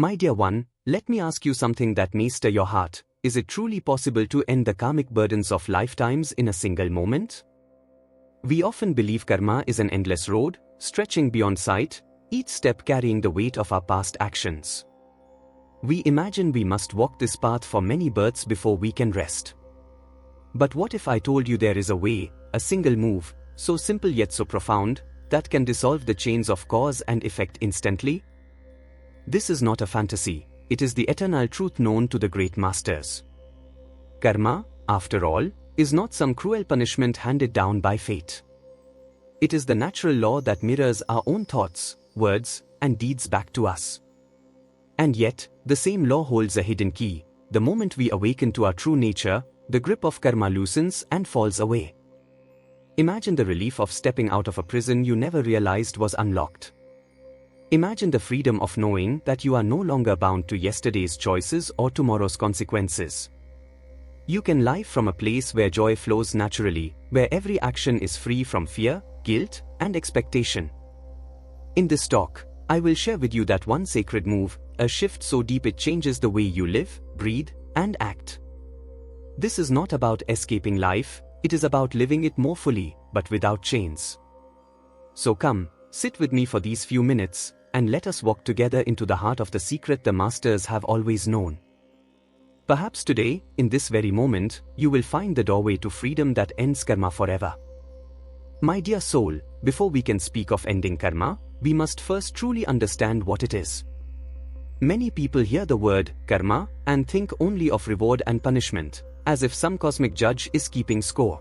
My dear one, let me ask you something that may stir your heart. Is it truly possible to end the karmic burdens of lifetimes in a single moment? We often believe karma is an endless road, stretching beyond sight, each step carrying the weight of our past actions. We imagine we must walk this path for many births before we can rest. But what if I told you there is a way, a single move, so simple yet so profound, that can dissolve the chains of cause and effect instantly? This is not a fantasy, it is the eternal truth known to the great masters. Karma, after all, is not some cruel punishment handed down by fate. It is the natural law that mirrors our own thoughts, words, and deeds back to us. And yet, the same law holds a hidden key. The moment we awaken to our true nature, the grip of karma loosens and falls away. Imagine the relief of stepping out of a prison you never realized was unlocked. Imagine the freedom of knowing that you are no longer bound to yesterday's choices or tomorrow's consequences. You can live from a place where joy flows naturally, where every action is free from fear, guilt, and expectation. In this talk, I will share with you that one sacred move, a shift so deep it changes the way you live, breathe, and act. This is not about escaping life, it is about living it more fully, but without chains. So come, sit with me for these few minutes, and let us walk together into the heart of the secret the masters have always known. Perhaps today, in this very moment, you will find the doorway to freedom that ends karma forever. My dear soul, before we can speak of ending karma, we must first truly understand what it is. Many people hear the word karma and think only of reward and punishment, as if some cosmic judge is keeping score.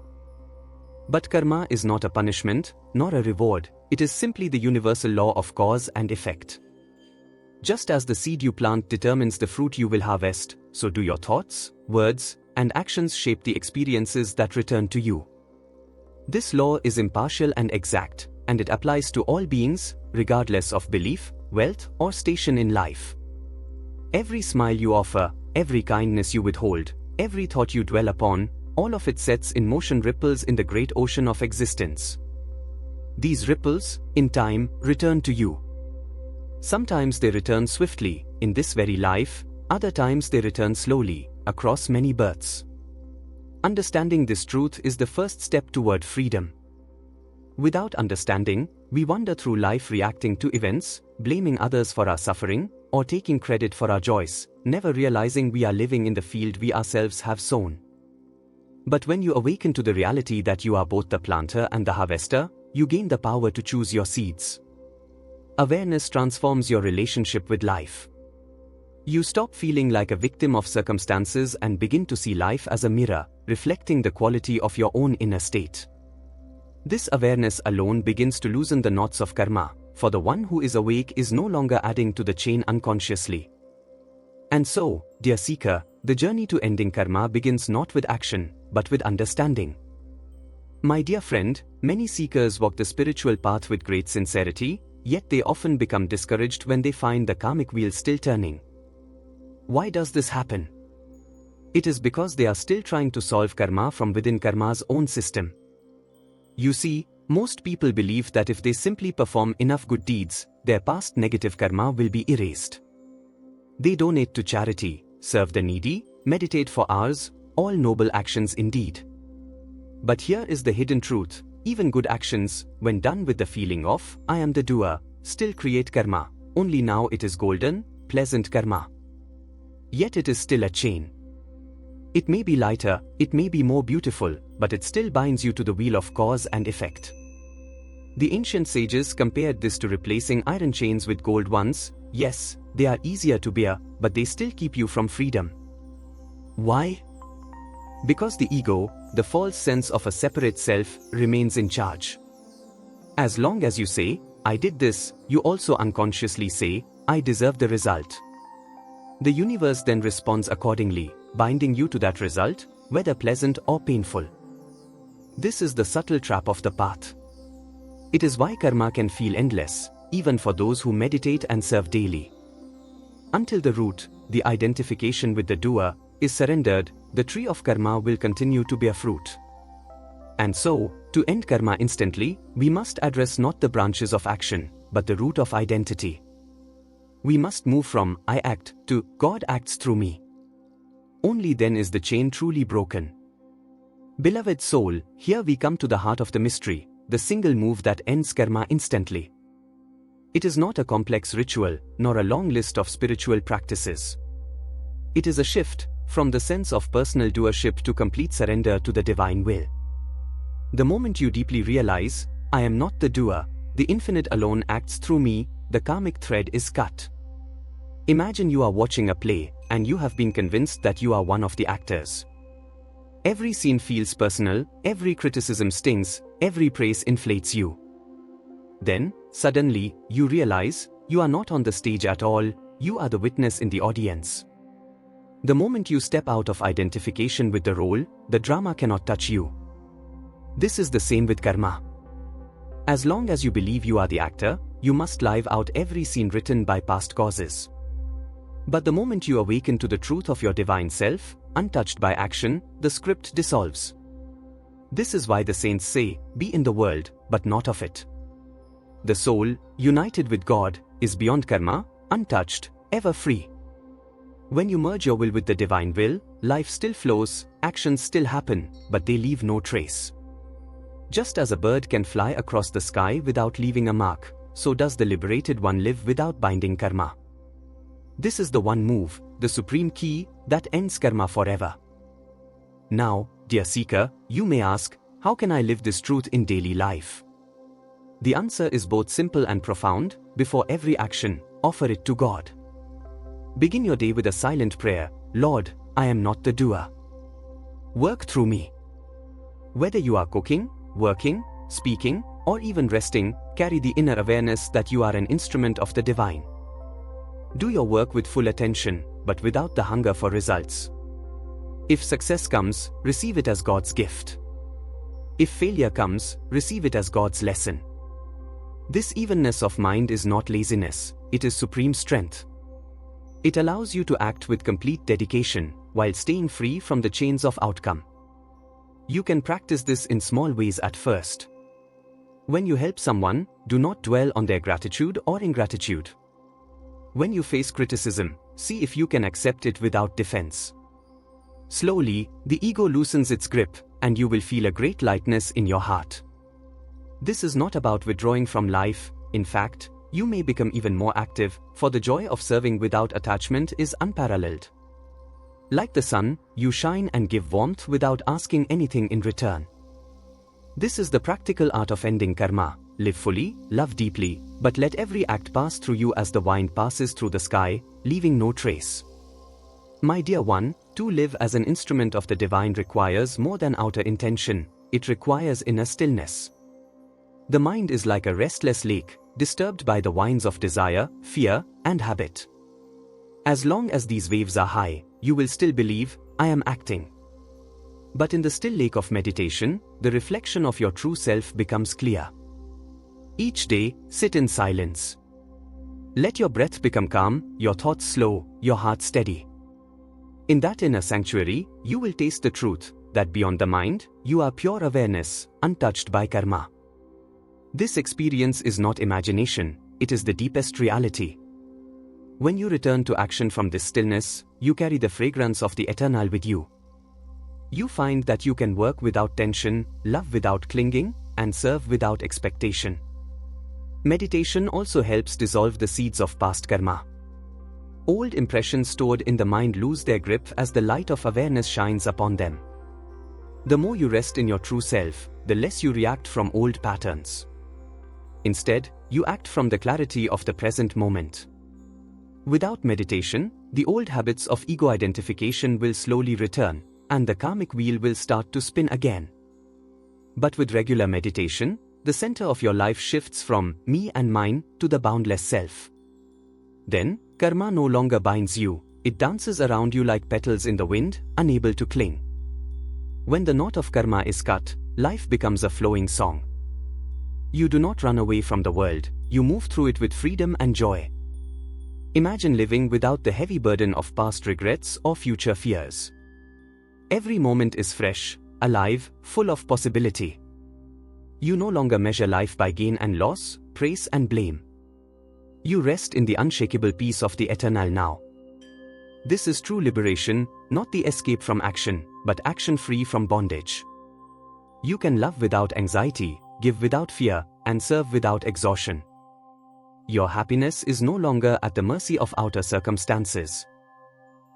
But karma is not a punishment, nor a reward, it is simply the universal law of cause and effect. Just as the seed you plant determines the fruit you will harvest, so do your thoughts, words, and actions shape the experiences that return to you. This law is impartial and exact, and it applies to all beings, regardless of belief, wealth, or station in life. Every smile you offer, every kindness you withhold, every thought you dwell upon, all of it sets in motion ripples in the great ocean of existence. These ripples, in time, return to you. Sometimes they return swiftly, in this very life, other times they return slowly, across many births. Understanding this truth is the first step toward freedom. Without understanding, we wander through life reacting to events, blaming others for our suffering, or taking credit for our joys, never realizing we are living in the field we ourselves have sown. But when you awaken to the reality that you are both the planter and the harvester, you gain the power to choose your seeds. Awareness transforms your relationship with life. You stop feeling like a victim of circumstances and begin to see life as a mirror, reflecting the quality of your own inner state. This awareness alone begins to loosen the knots of karma, for the one who is awake is no longer adding to the chain unconsciously. And so, dear seeker, the journey to ending karma begins not with action, but with understanding. My dear friend, many seekers walk the spiritual path with great sincerity, yet they often become discouraged when they find the karmic wheel still turning. Why does this happen? It is because they are still trying to solve karma from within karma's own system. You see, most people believe that if they simply perform enough good deeds, their past negative karma will be erased. They donate to charity, serve the needy, meditate for hours, all noble actions indeed. But here is the hidden truth, even good actions, when done with the feeling of, I am the doer, still create karma, only now it is golden, pleasant karma. Yet it is still a chain. It may be lighter, it may be more beautiful, but it still binds you to the wheel of cause and effect. The ancient sages compared this to replacing iron chains with gold ones. Yes, they are easier to bear, but they still keep you from freedom. Why? Because the ego, the false sense of a separate self, remains in charge. As long as you say, I did this, you also unconsciously say, I deserve the result. The universe then responds accordingly, binding you to that result, whether pleasant or painful. This is the subtle trap of the path. It is why karma can feel endless, even for those who meditate and serve daily. Until the root, the identification with the doer, is surrendered, the tree of karma will continue to bear fruit. And so, to end karma instantly, we must address not the branches of action, but the root of identity. We must move from I act to God acts through me. Only then is the chain truly broken. Beloved soul, here we come to the heart of the mystery, the single move that ends karma instantly. It is not a complex ritual, nor a long list of spiritual practices. It is a shift from the sense of personal doership to complete surrender to the divine will. The moment you deeply realize, I am not the doer, the infinite alone acts through me, the karmic thread is cut. Imagine you are watching a play, and you have been convinced that you are one of the actors. Every scene feels personal, every criticism stings, every praise inflates you. Then, suddenly, you realize, you are not on the stage at all, you are the witness in the audience. The moment you step out of identification with the role, the drama cannot touch you. This is the same with karma. As long as you believe you are the actor, you must live out every scene written by past causes. But the moment you awaken to the truth of your divine self, untouched by action, the script dissolves. This is why the saints say, be in the world, but not of it. The soul, united with God, is beyond karma, untouched, ever free. When you merge your will with the divine will, life still flows, actions still happen, but they leave no trace. Just as a bird can fly across the sky without leaving a mark, so does the liberated one live without binding karma. This is the one move, the supreme key, that ends karma forever. Now, dear seeker, you may ask, how can I live this truth in daily life? The answer is both simple and profound. Before every action, offer it to God. Begin your day with a silent prayer, Lord, I am not the doer. Work through me. Whether you are cooking, working, speaking, or even resting, carry the inner awareness that you are an instrument of the divine. Do your work with full attention, but without the hunger for results. If success comes, receive it as God's gift. If failure comes, receive it as God's lesson. This evenness of mind is not laziness, it is supreme strength. It allows you to act with complete dedication, while staying free from the chains of outcome. You can practice this in small ways at first. When you help someone, do not dwell on their gratitude or ingratitude. When you face criticism, see if you can accept it without defense. Slowly, the ego loosens its grip, and you will feel a great lightness in your heart. This is not about withdrawing from life. In fact, you may become even more active, for the joy of serving without attachment is unparalleled. Like the sun, you shine and give warmth without asking anything in return. This is the practical art of ending karma. Live fully, love deeply, but let every act pass through you as the wind passes through the sky, leaving no trace. My dear one, to live as an instrument of the divine requires more than outer intention, it requires inner stillness. The mind is like a restless lake, disturbed by the winds of desire, fear, and habit. As long as these waves are high, you will still believe, I am acting. But in the still lake of meditation, the reflection of your true self becomes clear. Each day, sit in silence. Let your breath become calm, your thoughts slow, your heart steady. In that inner sanctuary, you will taste the truth, that beyond the mind, you are pure awareness, untouched by karma. This experience is not imagination, it is the deepest reality. When you return to action from this stillness, you carry the fragrance of the eternal with you. You find that you can work without tension, love without clinging, and serve without expectation. Meditation also helps dissolve the seeds of past karma. Old impressions stored in the mind lose their grip as the light of awareness shines upon them. The more you rest in your true self, the less you react from old patterns. Instead, you act from the clarity of the present moment. Without meditation, the old habits of ego identification will slowly return, and the karmic wheel will start to spin again. But with regular meditation, the center of your life shifts from me and mine to the boundless self. Then, karma no longer binds you, it dances around you like petals in the wind, unable to cling. When the knot of karma is cut, life becomes a flowing song. You do not run away from the world, you move through it with freedom and joy. Imagine living without the heavy burden of past regrets or future fears. Every moment is fresh, alive, full of possibility. You no longer measure life by gain and loss, praise and blame. You rest in the unshakable peace of the eternal now. This is true liberation, not the escape from action, but action free from bondage. You can love without anxiety, give without fear, and serve without exhaustion. Your happiness is no longer at the mercy of outer circumstances.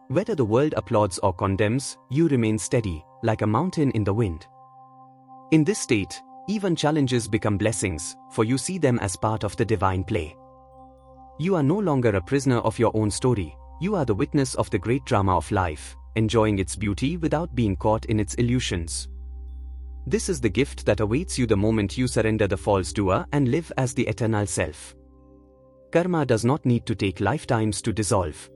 Whether the world applauds or condemns, you remain steady, like a mountain in the wind. In this state, even challenges become blessings, for you see them as part of the divine play. You are no longer a prisoner of your own story, you are the witness of the great drama of life, enjoying its beauty without being caught in its illusions. This is the gift that awaits you the moment you surrender the false doer and live as the eternal self. Karma does not need to take lifetimes to dissolve.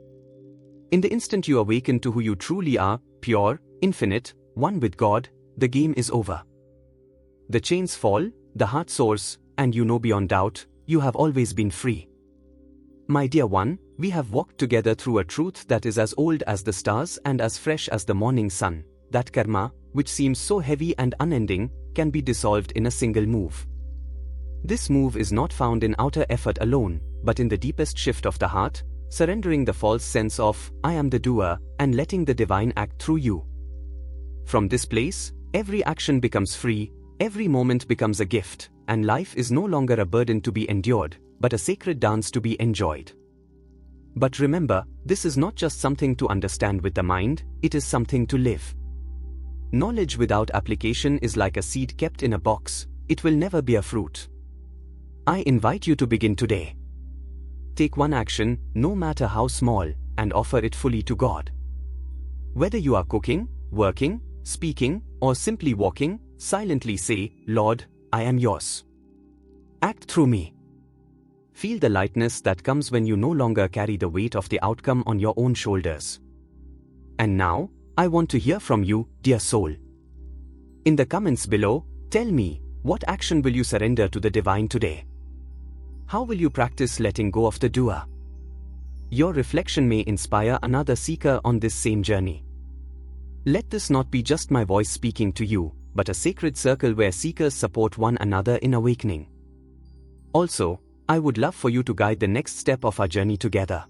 In the instant you awaken to who you truly are, pure, infinite, one with God, the game is over. The chains fall, the heart soars, and you know beyond doubt, you have always been free. My dear one, we have walked together through a truth that is as old as the stars and as fresh as the morning sun, that karma, which seems so heavy and unending, can be dissolved in a single move. This move is not found in outer effort alone, but in the deepest shift of the heart, surrendering the false sense of, I am the doer, and letting the divine act through you. From this place, every action becomes free, every moment becomes a gift, and life is no longer a burden to be endured, but a sacred dance to be enjoyed. But remember, this is not just something to understand with the mind, it is something to live. Knowledge without application is like a seed kept in a box, it will never bear fruit. I invite you to begin today. Take one action, no matter how small, and offer it fully to God. Whether you are cooking, working, speaking, or simply walking, silently say, Lord, I am yours. Act through me. Feel the lightness that comes when you no longer carry the weight of the outcome on your own shoulders. And now, I want to hear from you, dear soul. In the comments below, tell me, what action will you surrender to the divine today? How will you practice letting go of the doer? Your reflection may inspire another seeker on this same journey. Let this not be just my voice speaking to you, but a sacred circle where seekers support one another in awakening. Also, I would love for you to guide the next step of our journey together.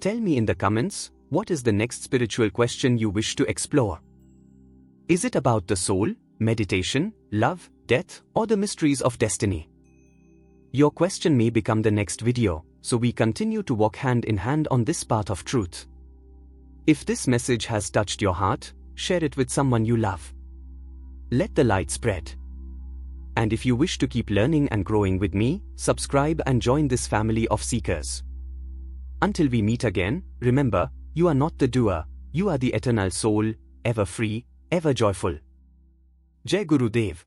Tell me in the comments, what is the next spiritual question you wish to explore? Is it about the soul, meditation, love, death, or the mysteries of destiny? Your question may become the next video, so we continue to walk hand in hand on this path of truth. If this message has touched your heart, share it with someone you love. Let the light spread. And if you wish to keep learning and growing with me, subscribe and join this family of seekers. Until we meet again, remember, you are not the doer, you are the eternal soul, ever free, ever joyful. Jai Gurudev.